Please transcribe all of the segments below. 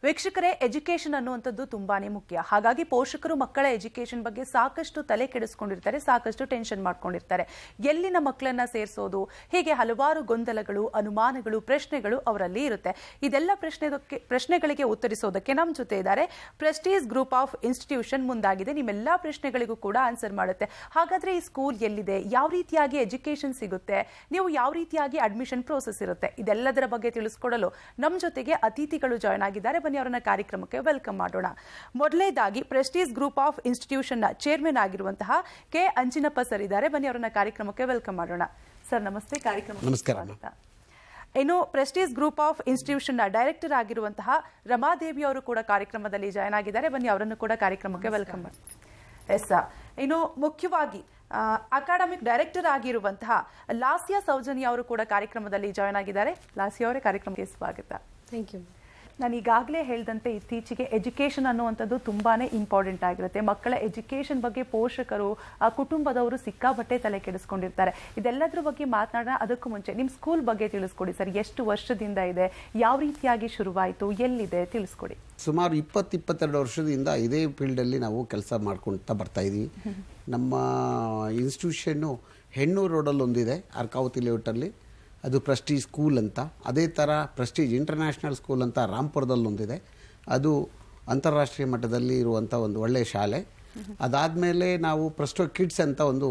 ವೀಕ್ಷಕರೇ, ಎಜುಕೇಶನ್ ಅನ್ನುವಂಥದ್ದು ತುಂಬಾನೇ ಮುಖ್ಯ. ಹಾಗಾಗಿ ಪೋಷಕರು ಮಕ್ಕಳ ಎಜುಕೇಶನ್ ಬಗ್ಗೆ ಸಾಕಷ್ಟು ತಲೆ ಕೆಡಿಸ್ಕೊಂಡಿರ್ತಾರೆ, ಸಾಕಷ್ಟು ಟೆನ್ಷನ್ ಮಾಡ್ಕೊಂಡಿರ್ತಾರೆ. ಎಲ್ಲಿನ ಮಕ್ಕಳನ್ನ ಸೇರಿಸೋದು, ಹೀಗೆ ಹಲವಾರು ಗೊಂದಲಗಳು, ಅನುಮಾನಗಳು, ಪ್ರಶ್ನೆಗಳು ಅವರಲ್ಲಿ ಇರುತ್ತೆ. ಇದೆಲ್ಲ ಪ್ರಶ್ನೆಗಳಿಗೆ ಉತ್ತರಿಸೋದಕ್ಕೆ ನಮ್ಮ ಜೊತೆ ಇದ್ದಾರೆ ಪ್ರೆಸ್ಟೀಜ್ ಗ್ರೂಪ್ ಆಫ್ ಇನ್ಸ್ಟಿಟ್ಯೂಷನ್ ಮುಂದಾಗಿದೆ. ನಿಮ್ಮೆಲ್ಲಾ ಪ್ರಶ್ನೆಗಳಿಗೂ ಕೂಡ ಆನ್ಸರ್ ಮಾಡುತ್ತೆ. ಹಾಗಾದ್ರೆ ಈ ಸ್ಕೂಲ್ ಎಲ್ಲಿದೆ, ಯಾವ ರೀತಿಯಾಗಿ ಎಜುಕೇಶನ್ ಸಿಗುತ್ತೆ, ನೀವು ಯಾವ ರೀತಿಯಾಗಿ ಅಡ್ಮಿಷನ್ ಪ್ರೋಸೆಸ್ ಇರುತ್ತೆ, ಇದೆಲ್ಲದರ ಬಗ್ಗೆ ತಿಳಿಸ್ಕೊಡಲು ನಮ್ಮ ಜೊತೆಗೆ ಅತಿಥಿಗಳು ಜಾಯ್ನ್ ಆಗಿದ್ದಾರೆ. ಬನ್ನಿ ಅವರನ್ನ ಕಾರ್ಯಕ್ರಮಕ್ಕೆ ವೆಲ್ಕಮ್ ಮಾಡೋಣ. ಮೊದಲನೇದಾಗಿ ಪ್ರೆಸ್ಟೀಜ್ ಗ್ರೂಪ್ ಆಫ್ ಇನ್ಸ್ಟಿಟ್ಯೂಷನ್ ನ ಚೇರ್ಮನ್ ಆಗಿರುವಂತಹ ಕೆ ಅಂಜಿನಪ್ಪ ಸರ್ ಇದ್ದಾರೆ. ಬನ್ನಿ ಅವರನ್ನ ಕಾರ್ಯಕ್ರಮಕ್ಕೆ ವೆಲ್ಕಮ್ ಮಾಡೋಣ. ಸರ್ ನಮಸ್ತೆ, ಕಾರ್ಯಕ್ರಮಕ್ಕೆ ಸ್ವಾಗತ. ಇನ್ನು ಪ್ರೆಸ್ಟೀಜ್ ಗ್ರೂಪ್ ಆಫ್ ಇನ್ಸ್ಟಿಟ್ಯೂಷನ್ ನ ಡೈರೆಕ್ಟರ್ ಆಗಿರುವಂತಹ ರಮಾದೇವಿ ಅವರು ಕೂಡ ಕಾರ್ಯಕ್ರಮದಲ್ಲಿ ಜಾಯ್ನ್ ಆಗಿದ್ದಾರೆ. ಬನ್ನಿ ಅವರನ್ನು ಕೂಡ ಕಾರ್ಯಕ್ರಮಕ್ಕೆ ವೆಲ್ಕಮ್ ಮಾಡಿ. ಎಸ್ ಸರ್, ಇನ್ನು ಮುಖ್ಯವಾಗಿ ಅಕಾಡೆಮಿಕ್ ಡೈರೆಕ್ಟರ್ ಆಗಿರುವಂತಹ ಲಾಸ್ಯ ಸೌಜನ್ಯ ಅವರು ಕೂಡ ಕಾರ್ಯಕ್ರಮದಲ್ಲಿ ಜಾಯ್ನ್ ಆಗಿದ್ದಾರೆ. ಲಾಸ್ಯ ಅವರೇ, ಕಾರ್ಯಕ್ರಮಕ್ಕೆ ಸ್ವಾಗತ. Thank you. ನಾನು ಈಗಾಗಲೇ ಹೇಳಿದಂತೆ ಇತ್ತೀಚೆಗೆ ಎಜುಕೇಷನ್ ಅನ್ನುವಂಥದ್ದು ತುಂಬಾನೇ ಇಂಪಾರ್ಟೆಂಟ್ ಆಗಿರುತ್ತೆ. ಮಕ್ಕಳ ಎಜುಕೇಷನ್ ಬಗ್ಗೆ ಪೋಷಕರು, ಕುಟುಂಬದವರು ಸಿಕ್ಕಾಪಟ್ಟೆ ತಲೆ ಕೆಡಿಸ್ಕೊಂಡಿರ್ತಾರೆ. ಇದೆಲ್ಲದ್ರ ಬಗ್ಗೆ ಮಾತನಾಡೋಣ. ಅದಕ್ಕೂ ಮುಂಚೆ ನಿಮ್ಮ ಸ್ಕೂಲ್ ಬಗ್ಗೆ ತಿಳಿಸ್ಕೊಡಿ ಸರ್. ಎಷ್ಟು ವರ್ಷದಿಂದ ಇದೆ, ಯಾವ ರೀತಿಯಾಗಿ ಶುರುವಾಯಿತು, ಎಲ್ಲಿದೆ ತಿಳಿಸ್ಕೊಡಿ. ಸುಮಾರು 20-22 ವರ್ಷದಿಂದ ಇದೇ ಫೀಲ್ಡಲ್ಲಿ ನಾವು ಕೆಲಸ ಮಾಡ್ಕೊಳ್ತಾ ಬರ್ತಾಯಿದ್ದೀವಿ. ನಮ್ಮ ಇನ್ಸ್ಟಿಟ್ಯೂಷನ್ನು ಹೆಣ್ಣೂರು ರೋಡಲ್ಲಿ ಒಂದಿದೆ, ಅರ್ಕಾವತಿ ಲೇಔಟಲ್ಲಿ, ಅದು ಪ್ರೆಸ್ಟೀಜ್ ಸ್ಕೂಲ್ ಅಂತ. ಅದೇ ಥರ ಪ್ರೆಸ್ಟೀಜ್ ಇಂಟರ್ನ್ಯಾಷನಲ್ ಸ್ಕೂಲ್ ಅಂತ ರಾಂಪುರದಲ್ಲೊಂದಿದೆ, ಅದು ಅಂತಾರಾಷ್ಟ್ರೀಯ ಮಟ್ಟದಲ್ಲಿ ಇರುವಂಥ ಒಂದು ಒಳ್ಳೆಯ ಶಾಲೆ. ಅದಾದಮೇಲೆ ನಾವು ಪ್ರೆಸ್ಟೋ ಕಿಡ್ಸ್ ಅಂತ ಒಂದು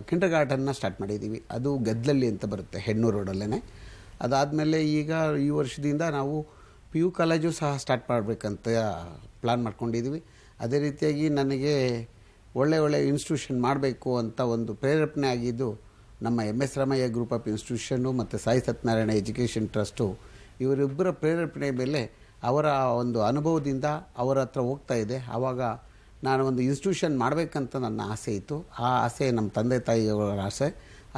ಕಿಂಡರ್ ಗಾರ್ಡನ್ನ ಸ್ಟಾರ್ಟ್ ಮಾಡಿದ್ದೀವಿ, ಅದು ಗದ್ದಲಲ್ಲಿ ಅಂತ ಬರುತ್ತೆ, ಹೆಣ್ಣೂರು ರೋಡಲ್ಲೇ. ಅದಾದಮೇಲೆ ಈಗ ಈ ವರ್ಷದಿಂದ ನಾವು PU ಕಾಲೇಜು ಸಹ ಸ್ಟಾರ್ಟ್ ಮಾಡಬೇಕಂತ ಪ್ಲ್ಯಾನ್ ಮಾಡ್ಕೊಂಡಿದ್ದೀವಿ. ಅದೇ ರೀತಿಯಾಗಿ ನನಗೆ ಒಳ್ಳೆ ಇನ್ಸ್ಟಿಟ್ಯೂಷನ್ ಮಾಡಬೇಕು ಅಂತ ಒಂದು ಪ್ರೇರೇಪಣೆ ಆಗಿದ್ದು ನಮ್ಮ MS Ramaiah group of institution ಮತ್ತು ಸಾಯಿ ಸತ್ಯನಾರಾಯಣ ಎಜುಕೇಷನ್ ಟ್ರಸ್ಟು, ಇವರಿಬ್ಬರ ಪ್ರೇರೇಪಣೆ ಮೇಲೆ, ಅವರ ಒಂದು ಅನುಭವದಿಂದ ಅವರ ಹತ್ರ ಹೋಗ್ತಾ ಇದೆ. ಆವಾಗ ನಾನು ಒಂದು ಇನ್ಸ್ಟಿಟ್ಯೂಷನ್ ಮಾಡಬೇಕಂತ ನನ್ನ ಆಸೆ ಇತ್ತು. ಆ ಆಸೆ ನಮ್ಮ ತಂದೆ ತಾಯಿಯವರ ಆಸೆ.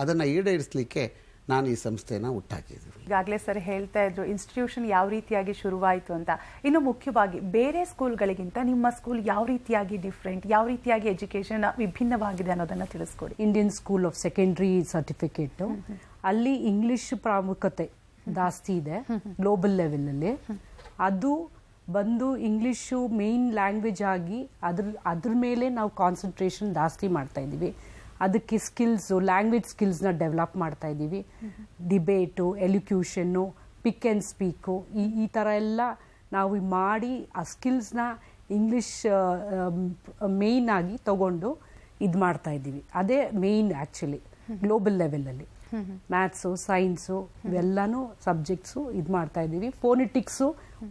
ಅದನ್ನು ಈಡೇರಿಸಲಿಕ್ಕೆ ನಾನು ಈ ಸಂಸ್ಥೆನ ಹುಟ್ಟಾಕಿದ್ದೀನಿ. ಈಗಾಗಲೇ ಸರ್ ಹೇಳ್ತಾ ಇದ್ರು ಇನ್ಸ್ಟಿಟ್ಯೂಷನ್ ಯಾವ ರೀತಿಯಾಗಿ ಶುರುವಾಯಿತು ಅಂತ. ಇನ್ನು ಮುಖ್ಯವಾಗಿ ಬೇರೆ ಸ್ಕೂಲ್ಗಳಿಗಿಂತ ನಿಮ್ಮ ಸ್ಕೂಲ್ ಯಾವ ರೀತಿಯಾಗಿ ಡಿಫ್ರೆಂಟ್, ಯಾವ ರೀತಿಯಾಗಿ ಎಜುಕೇಷನ್ ವಿಭಿನ್ನವಾಗಿದೆ ಅನ್ನೋದನ್ನ ತಿಳಿಸ್ಕೊಡಿ. Indian school of secondary certificate, ಅಲ್ಲಿ ಇಂಗ್ಲಿಷ್ ಪ್ರಾಮುಖ್ಯತೆ ಜಾಸ್ತಿ ಇದೆ ಗ್ಲೋಬಲ್ ಲೆವೆಲಲ್ಲಿ. ಅದು ಬಂದು ಇಂಗ್ಲೀಷು ಮೇನ್ ಲ್ಯಾಂಗ್ವೇಜ್ ಆಗಿ ಅದ್ರ ಮೇಲೆ ನಾವು ಕಾನ್ಸಂಟ್ರೇಷನ್ ಜಾಸ್ತಿ ಮಾಡ್ತಾ ಇದ್ದೀವಿ. ಅದಕ್ಕೆ ಸ್ಕಿಲ್ಸು, ಲ್ಯಾಂಗ್ವೇಜ್ ಸ್ಕಿಲ್ಸ್ನ ಡೆವಲಪ್ ಮಾಡ್ತಾ ಇದ್ದೀವಿ. ಡಿಬೇಟು, ಎಲ್ಯುಕ್ಯೂಷನ್ನು, ಪಿಕ್ ಆ್ಯಂಡ್ ಸ್ಪೀಕು, ಈ ಥರ ಎಲ್ಲ ನಾವು ಮಾಡಿ ಆ ಸ್ಕಿಲ್ಸ್ನ ಇಂಗ್ಲೀಷ್ ಮೇಯ್ನ್ ಆಗಿ ತಗೊಂಡು ಇದು ಮಾಡ್ತಾ ಇದ್ದೀವಿ. ಅದೇ ಮೇಯ್ನ್ ಆ್ಯಕ್ಚುಲಿ ಗ್ಲೋಬಲ್ ಲೆವೆಲಲ್ಲಿ. ಮ್ಯಾಥ್ಸು, ಸೈನ್ಸು ಇವೆಲ್ಲನೂ ಸಬ್ಜೆಕ್ಟ್ಸು ಇದು ಮಾಡ್ತಾ ಇದ್ದೀವಿ. ಫೋನೆಟಿಕ್ಸು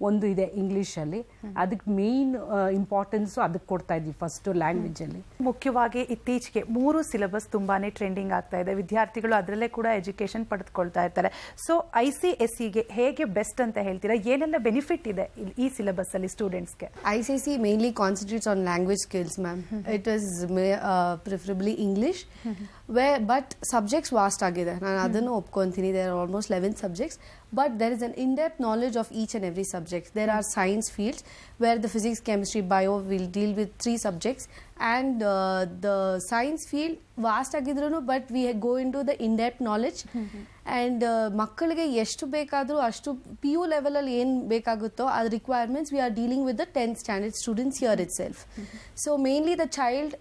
ಒಂದು ಇದೆ ಇಂಗ್ಲೀಷಲ್ಲಿ, ಅದಕ್ಕೆ ಮೇಯ್ನ್ ಇಂಪಾರ್ಟೆನ್ಸು ಅದಕ್ಕೆ ಕೊಡ್ತಾ ಇದ್ದೀವಿ ಫಸ್ಟು ಲ್ಯಾಂಗ್ವೇಜಲ್ಲಿ. ಮುಖ್ಯವಾಗಿ ಇತ್ತೀಚೆಗೆ 3 ಸಿಲೆಬಸ್ ತುಂಬಾನೇ ಟ್ರೆಂಡಿಂಗ್ ಆಗ್ತಾ ಇದೆ. ವಿದ್ಯಾರ್ಥಿಗಳು ಅದರಲ್ಲೇ ಕೂಡ ಎಜುಕೇಶನ್ ಪಡೆದುಕೊಳ್ತಾ ಇರ್ತಾರೆ. ಸೊ ICSEಗೆ ಹೇಗೆ ಬೆಸ್ಟ್ ಅಂತ ಹೇಳ್ತೀರಾ? ಏನೆಲ್ಲ ಬೆನಿಫಿಟ್ ಇದೆ ಈ ಸಿಲೆಬಸ್ ಅಲ್ಲಿ ಸ್ಟೂಡೆಂಟ್ಸ್ಗೆ? ICSE mainly concentrates on language skills, ma'am. It is preferably English, but subjects vast agide. ನಾನು ಅದನ್ನು ಒಪ್ಕೊಂತೀನಿ. There are almost 11 subjects, but there is an in-depth knowledge of each and every subject. There are science fields where the physics, chemistry, bio will deal with 3 subjects, and the science field vast agidrunu, but we go into the in-depth knowledge. And ಮಕ್ಕಳಿಗೆ ಎಷ್ಟು ಬೇಕಾದರೂ ಅಷ್ಟು PU ಲೆವೆಲಲ್ಲಿ ಏನು ಬೇಕಾಗುತ್ತೋ ಅದು requirements we are dealing with the 10th standard students here itself. So mainly the child,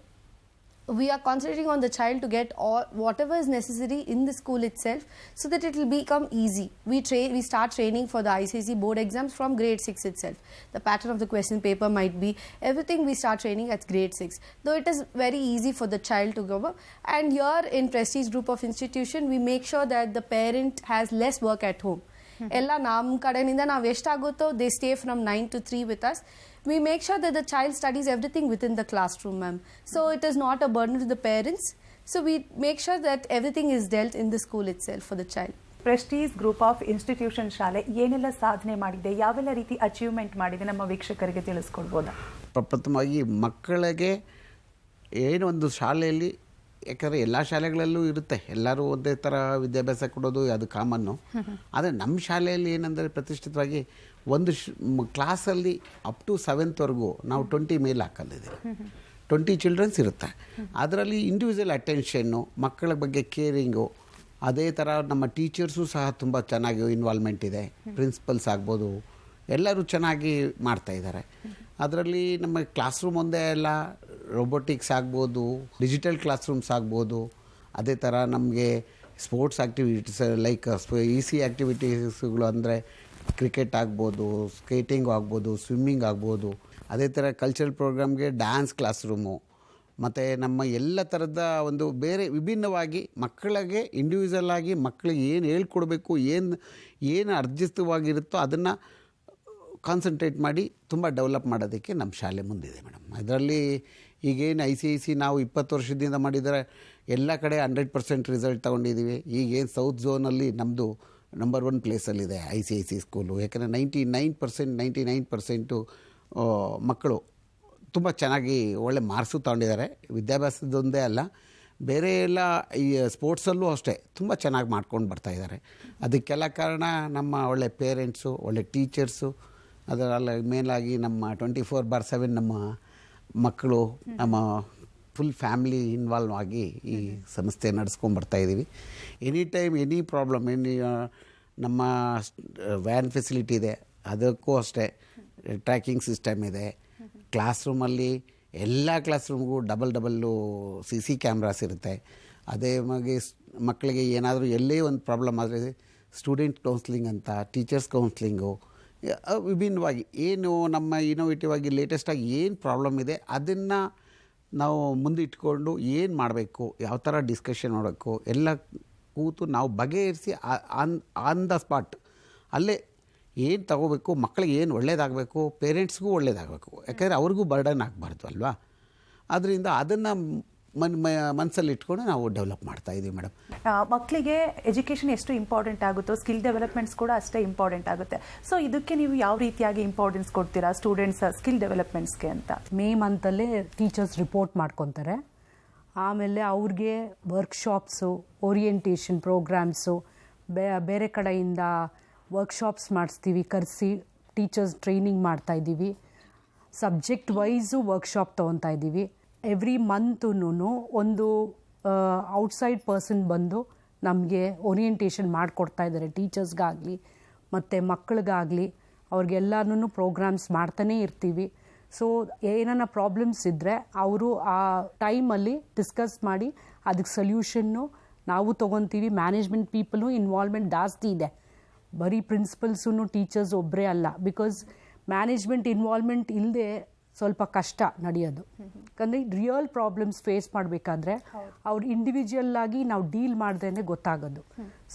we are concentrating on the child to get all whatever is necessary in the school itself, so that it will become easy. We start training for the ICSE board exams from grade 6 itself. The pattern of the question paper might be everything, we start training at grade 6, though it is very easy for the child to go up. And here in Prestige Group of Institution, we make sure that the parent has less work at home. ಎಲ್ಲ ನಮ್ಮ ಕಡೆಯಿಂದ ನಾವು ಎಷ್ಟಾಗುತ್ತೋ they stay from 9 to 3 with us. We make sure that the child studies everything within the classroom, ma'am. So it is not a burden to the parents. So we make sure that everything is dealt in the school itself for the child. Prestige group of institution ಶಾಲೆ ಏನೆಲ್ಲ ಸಾಧನೆ ಮಾಡಿದೆ, ಯಾವೆಲ್ಲ ರೀತಿ achievement ಮಾಡಿದೆ, ನಮ್ಮ ವೀಕ್ಷಕರಿಗೆ ತಿಳಿಸ್ಕೊಡ್ಬೋದಾ? ಪ್ರಪ್ರಥಮವಾಗಿ ಮಕ್ಕಳಿಗೆ ಏನೊಂದು ಶಾಲೆಯಲ್ಲಿ, ಯಾಕಂದರೆ ಎಲ್ಲ ಶಾಲೆಗಳಲ್ಲೂ ಇರುತ್ತೆ, ಎಲ್ಲರೂ ಒಂದೇ ಥರ ವಿದ್ಯಾಭ್ಯಾಸ ಕೊಡೋದು ಅದು ಕಾಮನ್ನು. ಆದರೆ ನಮ್ಮ ಶಾಲೆಯಲ್ಲಿ ಏನಂದರೆ ಪ್ರತಿಷ್ಠಿತವಾಗಿ ಒಂದು ಕ್ಲಾಸಲ್ಲಿ ಅಪ್ ಟು 7th ನಾವು 20 ಮೇಲ್ ಹಾಕಲಿದ್ದೀವಿ. 20 ಚಿಲ್ಡ್ರನ್ಸ್ ಇರುತ್ತೆ. ಅದರಲ್ಲಿ ಇಂಡಿವಿಜುವಲ್ ಅಟೆನ್ಷನ್ನು, ಮಕ್ಕಳ ಬಗ್ಗೆ ಕೇರಿಂಗು, ಅದೇ ಥರ ನಮ್ಮ ಟೀಚರ್ಸು ಸಹ ತುಂಬ ಚೆನ್ನಾಗಿ ಇನ್ವಾಲ್ವ್ಮೆಂಟ್ ಇದೆ. ಪ್ರಿನ್ಸಿಪಲ್ಸ್ ಆಗ್ಬೋದು, ಎಲ್ಲರೂ ಚೆನ್ನಾಗಿ ಮಾಡ್ತಾಯಿದ್ದಾರೆ. ಅದರಲ್ಲಿ ನಮ್ಮ ಕ್ಲಾಸ್ ರೂಮ್ ಒಂದೇ ಅಲ್ಲ, ರೋಬೋಟಿಕ್ಸ್ ಆಗ್ಬೋದು, ಡಿಜಿಟಲ್ ಕ್ಲಾಸ್ ರೂಮ್ಸ್ ಆಗ್ಬೋದು, ಅದೇ ಥರ ನಮಗೆ ಸ್ಪೋರ್ಟ್ಸ್ ಆ್ಯಕ್ಟಿವಿಟೀಸ್ ಲೈಕ್ ಈಸಿ ಆ್ಯಕ್ಟಿವಿಟೀಸ್ಗಳು ಅಂದರೆ ಕ್ರಿಕೆಟ್ ಆಗ್ಬೋದು, ಸ್ಕೇಟಿಂಗ್ ಆಗ್ಬೋದು, ಸ್ವಿಮ್ಮಿಂಗ್ ಆಗ್ಬೋದು, ಅದೇ ಥರ ಕಲ್ಚರಲ್ ಪ್ರೋಗ್ರಾಮ್ಗೆ ಡ್ಯಾನ್ಸ್ ಕ್ಲಾಸ್ ರೂಮು, ಮತ್ತು ನಮ್ಮ ಎಲ್ಲ ಥರದ ಒಂದು ಬೇರೆ ವಿಭಿನ್ನವಾಗಿ ಮಕ್ಕಳಿಗೆ ಇಂಡಿವಿಜುವಲ್ ಆಗಿ ಮಕ್ಕಳಿಗೆ ಏನು ಹೇಳ್ಕೊಡ್ಬೇಕು, ಏನು ಅರ್ಜಿತವಾಗಿರುತ್ತೋ ಅದನ್ನು ಕಾನ್ಸಂಟ್ರೇಟ್ ಮಾಡಿ ತುಂಬ ಡೆವಲಪ್ ಮಾಡೋದಕ್ಕೆ ನಮ್ಮ ಶಾಲೆ ಮುಂದಿದೆ ಮೇಡಮ್. ಅದರಲ್ಲಿ ಈಗೇನು ICIC ನಾವು 20 ವರ್ಷದಿಂದ ಮಾಡಿದರೆ ಎಲ್ಲ ಕಡೆ 100% ರಿಸಲ್ಟ್ ತೊಗೊಂಡಿದ್ದೀವಿ. ಈಗೇನು ಸೌತ್ ಝೋನಲ್ಲಿ ನಮ್ಮದು ನಂಬರ್ 1 ಪ್ಲೇಸಲ್ಲಿದೆ ICIC ಸ್ಕೂಲು. ಯಾಕಂದರೆ 99% ಮಕ್ಕಳು ತುಂಬ ಚೆನ್ನಾಗಿ ಒಳ್ಳೆ ಮಾರ್ಕ್ಸು ತೊಗೊಂಡಿದ್ದಾರೆ. ವಿದ್ಯಾಭ್ಯಾಸದೊಂದೇ ಅಲ್ಲ, ಬೇರೆ ಎಲ್ಲ ಈ ಸ್ಪೋರ್ಟ್ಸಲ್ಲೂ ಅಷ್ಟೇ ತುಂಬ ಚೆನ್ನಾಗಿ ಮಾಡ್ಕೊಂಡು ಬರ್ತಾಯಿದ್ದಾರೆ. ಅದಕ್ಕೆಲ್ಲ ಕಾರಣ ನಮ್ಮ ಒಳ್ಳೆ ಪೇರೆಂಟ್ಸು, ಒಳ್ಳೆ ಟೀಚರ್ಸು, ಅದರಲ್ಲಿ ಮೇಲಾಗಿ ನಮ್ಮ 24/7 ನಮ್ಮ ಮಕ್ಕಳು, ನಮ್ಮ ಫುಲ್ ಫ್ಯಾಮಿಲಿ ಇನ್ವಾಲ್ವ್ ಆಗಿ ಈ ಸಂಸ್ಥೆ ನಡೆಸ್ಕೊಂಡು ಬರ್ತಾಯಿದ್ದೀವಿ. ಎನಿ ಟೈಮ್ ಎನಿ ಪ್ರಾಬ್ಲಮ್, ನಮ್ಮ ವ್ಯಾನ್ ಫೆಸಿಲಿಟಿ ಇದೆ, ಅದಕ್ಕೂ ಅಷ್ಟೇ ಟ್ರ್ಯಾಕಿಂಗ್ ಸಿಸ್ಟಮ್ ಇದೆ. ಕ್ಲಾಸ್ ರೂಮಲ್ಲಿ ಎಲ್ಲ ಕ್ಲಾಸ್ ರೂಮ್ಗೂ ಡಬಲ್ಲು CC ಕ್ಯಾಮ್ರಾಸ್ ಇರುತ್ತೆ. ಅದೇ ಮಕ್ಕಳಿಗೆ ಏನಾದರೂ ಎಲ್ಲೇ ಒಂದು ಪ್ರಾಬ್ಲಮ್ ಆದರೆ ಸ್ಟೂಡೆಂಟ್ ಕೌನ್ಸ್ಲಿಂಗ್ ಅಂತ, ಟೀಚರ್ಸ್ ಕೌನ್ಸ್ಲಿಂಗು, ವಿಭಿನ್ನವಾಗಿ ಏನು ನಮ್ಮ ಇನೋವೇಟಿವ್ ಆಗಿ ಲೇಟೆಸ್ಟಾಗಿ ಏನು ಪ್ರಾಬ್ಲಮ್ ಇದೆ ಅದನ್ನು ನಾವು ಮುಂದಿಟ್ಕೊಂಡು ಏನು ಮಾಡಬೇಕು, ಯಾವ ಥರ ಡಿಸ್ಕಷನ್ ಮಾಡಬೇಕು ಎಲ್ಲ ಕೂತು ನಾವು ಬಗೆಹರಿಸಿ ಆನ್ ದ ಸ್ಪಾಟ್ ಅಲ್ಲೇ ಏನು ತಗೋಬೇಕು, ಮಕ್ಕಳಿಗೆ ಏನು ಒಳ್ಳೇದಾಗಬೇಕು, ಪೇರೆಂಟ್ಸ್ಗೂ ಒಳ್ಳೇದಾಗಬೇಕು. ಯಾಕೆಂದರೆ ಅವ್ರಿಗೂ ಬರ್ಡನ್ ಆಗಬಾರ್ದು ಅಲ್ವಾ. ಆದ್ದರಿಂದ ಅದನ್ನು ಮನಸ್ಸಲ್ಲಿ ಇಟ್ಕೊಂಡು ನಾವು ಡೆವಲಪ್ ಮಾಡ್ತಾ ಇದ್ದೀವಿ ಮೇಡಮ್. ಮಕ್ಕಳಿಗೆ ಎಜುಕೇಷನ್ ಎಷ್ಟು ಇಂಪಾರ್ಟೆಂಟ್ ಆಗುತ್ತೋ ಸ್ಕಿಲ್ ಡೆವಲಪ್ಮೆಂಟ್ಸ್ ಕೂಡ ಅಷ್ಟೇ ಇಂಪಾರ್ಟೆಂಟ್ ಆಗುತ್ತೆ. ಸೊ ಇದಕ್ಕೆ ನೀವು ಯಾವ ರೀತಿಯಾಗಿ ಇಂಪಾರ್ಟೆನ್ಸ್ ಕೊಡ್ತೀರಾ ಸ್ಟೂಡೆಂಟ್ಸ್ ಸ್ಕಿಲ್ ಡೆವಲಪ್ಮೆಂಟ್ಸ್ಗೆ ಅಂತ? ಮೇ ಮಂತಲ್ಲೇ ಟೀಚರ್ಸ್ ರಿಪೋರ್ಟ್ ಮಾಡ್ಕೊತಾರೆ. ಆಮೇಲೆ ಅವ್ರಿಗೆ ವರ್ಕ್ಶಾಪ್ಸು, ಓರಿಯೆಂಟೇಷನ್ ಪ್ರೋಗ್ರಾಮ್ಸು, ಬೇರೆ ಕಡೆಯಿಂದ ವರ್ಕ್ಶಾಪ್ಸ್ ಮಾಡಿಸ್ತೀವಿ, ಕರೆಸಿ ಟೀಚರ್ಸ್ ಟ್ರೈನಿಂಗ್ ಮಾಡ್ತಾಯಿದ್ದೀವಿ. ಸಬ್ಜೆಕ್ಟ್ ವೈಸು ವರ್ಕ್ಶಾಪ್ ತೊಗೊತಾ ಇದ್ದೀವಿ. ಎವ್ರಿ ಮಂತೂ ಒಂದು ಔಟ್ಸೈಡ್ ಪರ್ಸನ್ ಬಂದು ನಮಗೆ ಓರಿಯೆಂಟೇಷನ್ ಮಾಡಿಕೊಡ್ತಾ ಇದ್ದಾರೆ, ಟೀಚರ್ಸ್ಗಾಗಲಿ ಮತ್ತು ಮಕ್ಕಳಿಗಾಗಲಿ. ಅವ್ರಿಗೆಲ್ಲನೂ ಪ್ರೋಗ್ರಾಮ್ಸ್ ಮಾಡ್ತಾನೇ ಇರ್ತೀವಿ. ಸೊ ಏನಾನ ಪ್ರಾಬ್ಲಮ್ಸ್ ಇದ್ದರೆ ಅವರು ಆ ಟೈಮಲ್ಲಿ ಡಿಸ್ಕಸ್ ಮಾಡಿ ಅದಕ್ಕೆ ಸೊಲ್ಯೂಷನ್ನು ನಾವು ತೊಗೊತೀವಿ. ಮ್ಯಾನೇಜ್ಮೆಂಟ್ ಪೀಪಲು ಇನ್ವಾಲ್ವ್ಮೆಂಟ್ ಜಾಸ್ತಿ ಇದೆ, ಬರೀ ಪ್ರಿನ್ಸಿಪಲ್ಸೂ ಟೀಚರ್ಸ್ ಒಬ್ಬರೇ ಅಲ್ಲ. ಬಿಕಾಸ್ ಮ್ಯಾನೇಜ್ಮೆಂಟ್ ಇನ್ವಾಲ್ವ್ಮೆಂಟ್ ಇಲ್ಲದೆ ಸ್ವಲ್ಪ ಕಷ್ಟ ನಡೆಯೋದು. ಯಾಕಂದರೆ ರಿಯಲ್ ಪ್ರಾಬ್ಲಮ್ಸ್ ಫೇಸ್ ಮಾಡಬೇಕಾದ್ರೆ ಅವ್ರು ಇಂಡಿವಿಜುವಲ್ ಆಗಿ ನಾವು ಡೀಲ್ ಮಾಡ್ದೇ ಗೊತ್ತಾಗೋದು.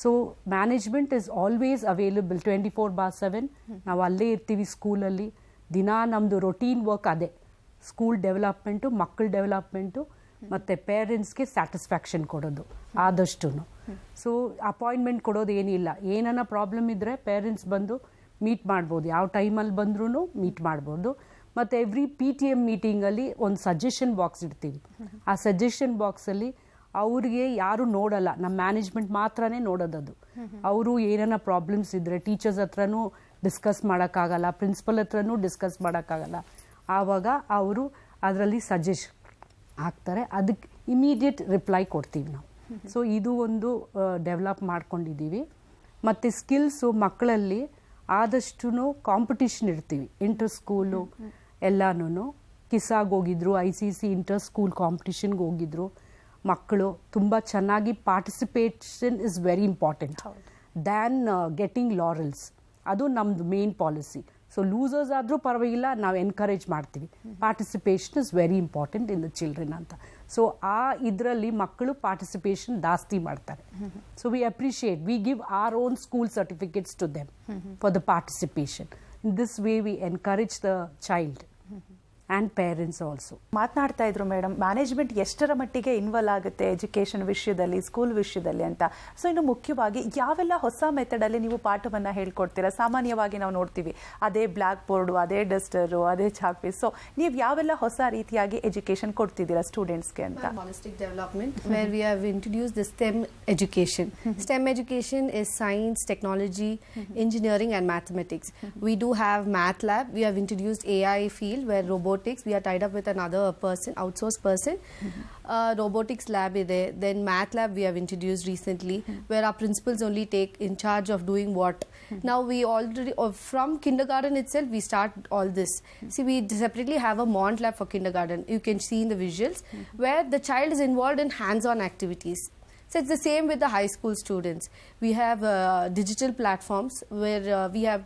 So management is always available 24/7. ನಾವು ಅಲ್ಲೇ ಇರ್ತೀವಿ ಸ್ಕೂಲಲ್ಲಿ. ದಿನ ನಮ್ಮದು ರೊಟೀನ್ ವರ್ಕ್ ಅದೇ, ಸ್ಕೂಲ್ ಡೆವಲಪ್ಮೆಂಟು, ಮಕ್ಕಳ ಡೆವಲಪ್ಮೆಂಟು ಮತ್ತು ಪೇರೆಂಟ್ಸ್ಗೆ ಸ್ಯಾಟಿಸ್ಫ್ಯಾಕ್ಷನ್ ಕೊಡೋದು ಆದಷ್ಟು. ಸೊ ಅಪಾಯಿಂಟ್ಮೆಂಟ್ ಕೊಡೋದು ಏನಿಲ್ಲ. ಏನಾನ ಪ್ರಾಬ್ಲಮ್ ಇದ್ದರೆ ಪೇರೆಂಟ್ಸ್ ಬಂದು ಮೀಟ್ ಮಾಡ್ಬೋದು, ಯಾವ ಟೈಮಲ್ಲಿ ಬಂದ್ರೂ ಮೀಟ್ ಮಾಡ್ಬೋದು. ಮತ್ತು ಎವ್ರಿ PTM ಮೀಟಿಂಗಲ್ಲಿ ಒಂದು ಸಜೆಷನ್ ಬಾಕ್ಸ್ ಇಡ್ತೀವಿ. ಆ ಸಜೆಷನ್ ಬಾಕ್ಸಲ್ಲಿ ಅವ್ರಿಗೆ ಯಾರು ನೋಡಲ್ಲ, ನಮ್ಮ ಮ್ಯಾನೇಜ್ಮೆಂಟ್ ಮಾತ್ರನೇ ನೋಡೋದದು. ಅವರು ಏನಾನ ಪ್ರಾಬ್ಲಮ್ಸ್ ಇದ್ದರೆ ಟೀಚರ್ಸ್ ಹತ್ರನೂ ಡಿಸ್ಕಸ್ ಮಾಡೋಕ್ಕಾಗಲ್ಲ, ಪ್ರಿನ್ಸಿಪಲ್ ಹತ್ರನೂ ಡಿಸ್ಕಸ್ ಮಾಡೋಕ್ಕಾಗಲ್ಲ. ಆವಾಗ ಅವರು ಅದರಲ್ಲಿ ಸಜೆಷನ್ ಹಾಕ್ತಾರೆ, ಅದಕ್ಕೆ ಇಮಿಡಿಯೇಟ್ ರಿಪ್ಲೈ ಕೊಡ್ತೀವಿ ನಾವು. ಸೊ ಇದು ಒಂದು ಡೆವಲಪ್ ಮಾಡ್ಕೊಂಡಿದ್ದೀವಿ. ಮತ್ತು ಸ್ಕಿಲ್ಸು ಮಕ್ಕಳಲ್ಲಿ ಆದಷ್ಟು ಕಾಂಪಿಟಿಷನ್ ಇಡ್ತೀವಿ. ಇಂಟರ್ ಸ್ಕೂಲು ಎಲ್ಲನೂ ಕಿಸಾಗಿ ಹೋಗಿದ್ರು, ICC ಇಂಟರ್ ಸ್ಕೂಲ್ ಕಾಂಪಿಟಿಷನ್ಗೆ ಹೋಗಿದ್ರು ಮಕ್ಕಳು. ತುಂಬ ಚೆನ್ನಾಗಿ participation is very important than getting laurels. ಅದು ನಮ್ಮದು ಮೇನ್ ಪಾಲಿಸಿ. ಸೊ ಲೂಸರ್ಸ್ ಆದರೂ ಪರವಾಗಿಲ್ಲ, ನಾವು ಎನ್ಕರೇಜ್ ಮಾಡ್ತೀವಿ. Participation is very important in the children ಅಂತ. ಸೊ ಆ ಇದರಲ್ಲಿ ಮಕ್ಕಳು ಪಾರ್ಟಿಸಿಪೇಷನ್ ಜಾಸ್ತಿ ಮಾಡ್ತಾರೆ. So we appreciate, we give our own school certificates to them for the participation. In this way we encourage the child and parents also. ಮಾತನಾಡ್ತಾ ಇದ್ರು madam, management ಎಷ್ಟರ ಮಟ್ಟಿಗೆ ಇನ್ವಾಲ್ವ್ ಆಗುತ್ತೆ ಎಜುಕೇಷನ್ ವಿಷಯದಲ್ಲಿ, ಸ್ಕೂಲ್ ವಿಷಯದಲ್ಲಿ ಅಂತ. ಸೊ ಇನ್ನು ಮುಖ್ಯವಾಗಿ ಯಾವೆಲ್ಲ ಹೊಸ ಮೆಥಡಲ್ಲಿ ನೀವು ಪಾಠವನ್ನು ಹೇಳ್ಕೊಡ್ತೀರಾ? ಸಾಮಾನ್ಯವಾಗಿ ನಾವು ನೋಡ್ತೀವಿ ಅದೇ ಬ್ಲ್ಯಾಕ್ ಬೋರ್ಡು, ಅದೇ ಡಸ್ಟರು, ಅದೇ ಚಾಕ್ ಪೀಸ್. ಸೊ ನೀವು ಯಾವೆಲ್ಲ ಹೊಸ ರೀತಿಯಾಗಿ ಎಜುಕೇಷನ್ ಕೊಡ್ತಿದ್ದೀರಾ ಸ್ಟೂಡೆಂಟ್ಸ್ಗೆ ಅಂತ? Holistic development, where we have introduced the STEM education. STEM education is science, technology, engineering and mathematics. We do have math lab. We have introduced AI field where robotics robotics. We are tied up with another person, outsourced person. Robotics lab is there. Then math lab we have introduced recently, where our principals only take in charge of doing what. Now we already, from kindergarten itself, we start all this. See, we separately have a Mont lab for kindergarten. You can see in the visuals, where the child is involved in hands-on activities. So it's the same with the high school students. We have digital platforms where we have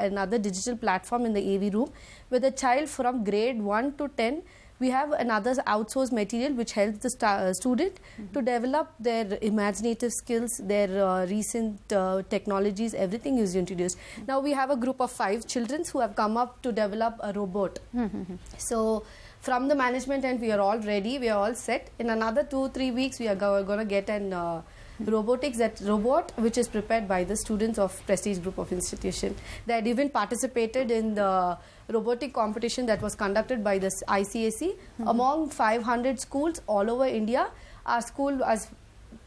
another digital platform in the AV room where the child from grade 1 to 10, we have another outsourced material which helps the student to develop their imaginative skills, their recent technologies, everything is introduced. Now we have a group of 5 children who have come up to develop a robot. So from the management end, we are all ready, we are all set. In another 2-3 weeks, we are going to get an robotics, that robot which is prepared by the students of Prestige Group of Institution. They had even participated in the robotic competition that was conducted by the ICAC. Among 500 schools all over India, our school has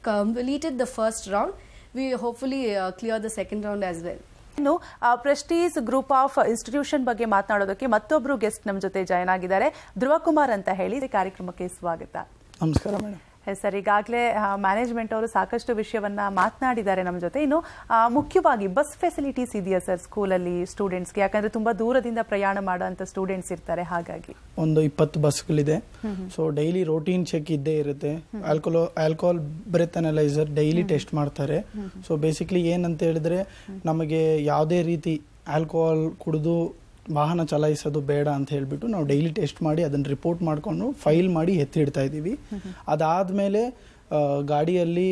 completed the first round. We hopefully clear the second round as well. ಇನ್ನು Prestige group of institution ಬಗ್ಗೆ ಮಾತನಾಡೋದಕ್ಕೆ ಮತ್ತೊಬ್ರು guest ನಮ್ಮ ಜೊತೆ join ಆಗಿದ್ದಾರೆ. ಧ್ರುವ ಕುಮಾರ್ ಅಂತ ಹೇಳಿ ಕಾರ್ಯಕ್ರಮಕ್ಕೆ ಸ್ವಾಗತ. ನಮಸ್ಕಾರ ಮೇಡಮ್. ಸರ್, ಈಗಾಗಲೇ ಮ್ಯಾನೇಜ್ಮೆಂಟ್ ಅವರು ಸಾಕಷ್ಟು ವಿಷಯವನ್ನ ಮಾತನಾಡಿದ್ದಾರೆ ನಮ್ಮ ಜೊತೆ. ಇನ್ನು ಮುಖ್ಯವಾಗಿ ಬಸ್ ಫೆಸಿಲಿಟೀಸ್ ಇದೆಯಾ ಸರ್ ಸ್ಕೂಲಲ್ಲಿ ಸ್ಟೂಡೆಂಟ್ಸ್ಗೆ? ಯಾಕಂದ್ರೆ ತುಂಬಾ ದೂರದಿಂದ ಪ್ರಯಾಣ ಮಾಡುವಂತ ಸ್ಟೂಡೆಂಟ್ಸ್ ಇರ್ತಾರೆ, ಹಾಗಾಗಿ ಒಂದು 20 ಬಸ್ಗಳಿದೆ. ಸೊ ಡೈಲಿ ರೋಟೀನ್ ಚೆಕ್ ಇದ್ದೇ ಇರುತ್ತೆ. Alcohol breath analyser daily test ಮಾಡ್ತಾರೆ. ಸೊ ಬೇಸಿಕ್ಲಿ ಏನಂತ ಹೇಳಿದ್ರೆ, ನಮಗೆ ಯಾವುದೇ ರೀತಿ ಆಲ್ಕೋಹಾಲ್ ಕುಡಿದು ವಾಹನ ಚಲಾಯಿಸೋದು ಬೇಡ ಅಂತ ಹೇಳ್ಬಿಟ್ಟು ನಾವು ಡೈಲಿ ಟೆಸ್ಟ್ ಮಾಡಿ ಅದನ್ನು ರಿಪೋರ್ಟ್ ಮಾಡಿಕೊಂಡು ಫೈಲ್ ಮಾಡಿ ಎತ್ತಿಡ್ತಾ ಇದ್ದೀವಿ. ಅದಾದಮೇಲೆ ಗಾಡಿಯಲ್ಲಿ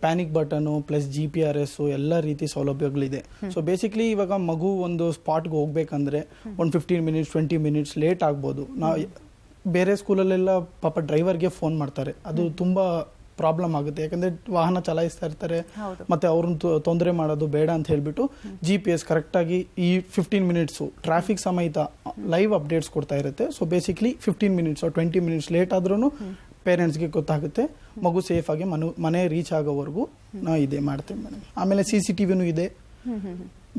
ಪ್ಯಾನಿಕ್ ಬಟನು ಪ್ಲಸ್ GPRS ಎಲ್ಲ ರೀತಿ ಸೌಲಭ್ಯಗಳಿದೆ. ಸೊ ಬೇಸಿಕ್ಲಿ ಇವಾಗ ಮಗು ಒಂದು ಸ್ಪಾಟ್ಗೆ ಹೋಗ್ಬೇಕಂದ್ರೆ ಒಂದು 15 ಮಿನಿಟ್ಸ್ 20 ಮಿನಿಟ್ಸ್ ಲೇಟ್ ಆಗ್ಬೋದು. ನಾವು ಬೇರೆ ಸ್ಕೂಲಲ್ಲೆಲ್ಲ ಪಾಪ ಡ್ರೈವರ್ಗೆ ಫೋನ್ ಮಾಡ್ತಾರೆ, ಅದು ತುಂಬ ಪ್ರಾಬ್ಲಮ್ ಆಗುತ್ತೆ. ಯಾಕಂದರೆ ವಾಹನ ಚಲಾಯಿಸ್ತಾ ಇರ್ತಾರೆ, ಮತ್ತು ಅವ್ರನ್ನ ತೊಂದರೆ ಮಾಡೋದು ಬೇಡ ಅಂತ ಹೇಳ್ಬಿಟ್ಟು GPS ಕರೆಕ್ಟಾಗಿ ಈ 15 ಮಿನಿಟ್ಸು ಟ್ರಾಫಿಕ್ ಸಮೇತ ಲೈವ್ ಅಪ್ಡೇಟ್ಸ್ ಕೊಡ್ತಾ ಇರುತ್ತೆ. So basically 15 minutes 20 minutes late ಆದ್ರೂ ಪೇರೆಂಟ್ಸ್ಗೆ ಗೊತ್ತಾಗುತ್ತೆ. ಮಗು ಸೇಫಾಗಿ ಮನೆ ರೀಚ್ ಆಗೋವರೆಗೂ ನಾವು ಇದೇ ಮಾಡ್ತೇವೆ ಮೇಡಮ್. ಆಮೇಲೆ CCTVನೂ ಇದೆ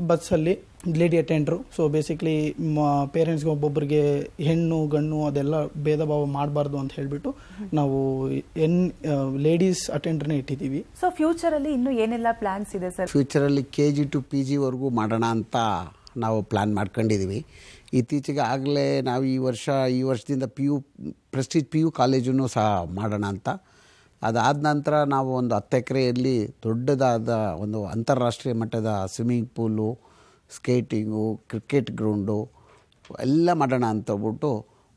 ಬಸ್ಸಲ್ಲಿ, ಲೇಡಿ ಅಟೆಂಡ್ರು. ಸೊ ಬೇಸಿಕ್ಲಿ ಪೇರೆಂಟ್ಸ್ಗೆ ಒಬ್ಬೊಬ್ಬರಿಗೆ ಹೆಣ್ಣು ಗಣ್ಣು ಅದೆಲ್ಲ ಭೇದ ಭಾವ ಮಾಡಬಾರ್ದು ಅಂತ ಹೇಳ್ಬಿಟ್ಟು ನಾವು ಲೇಡೀಸ್ ಅಟೆಂಡರ್ನೇ ಇಟ್ಟಿದ್ದೀವಿ. ಸೊ ಫ್ಯೂಚರಲ್ಲಿ ಇನ್ನೂ ಏನೆಲ್ಲ ಪ್ಲಾನ್ಸ್ ಇದೆ ಸರ್? ಫ್ಯೂಚರಲ್ಲಿ KG to PG ವರೆಗೂ ಮಾಡೋಣ ಅಂತ ನಾವು ಪ್ಲ್ಯಾನ್ ಮಾಡ್ಕೊಂಡಿದ್ದೀವಿ. ಇತ್ತೀಚೆಗೆ ಆಗಲೇ ನಾವು ಈ ವರ್ಷದಿಂದ ಪ್ರೆಸ್ಟೀಜ್ PU ಕಾಲೇಜನ್ನು ಸಹ ಮಾಡೋಣ ಅಂತ. ಅದಾದ ನಂತರ ನಾವು ಒಂದು 10 ಎಕರೆಯಲ್ಲಿ ದೊಡ್ಡದಾದ ಒಂದು ಅಂತಾರಾಷ್ಟ್ರೀಯ ಮಟ್ಟದ swimming pool, skating, cricket ground ಎಲ್ಲ ಮಾಡೋಣ ಅಂತೇಳ್ಬಿಟ್ಟು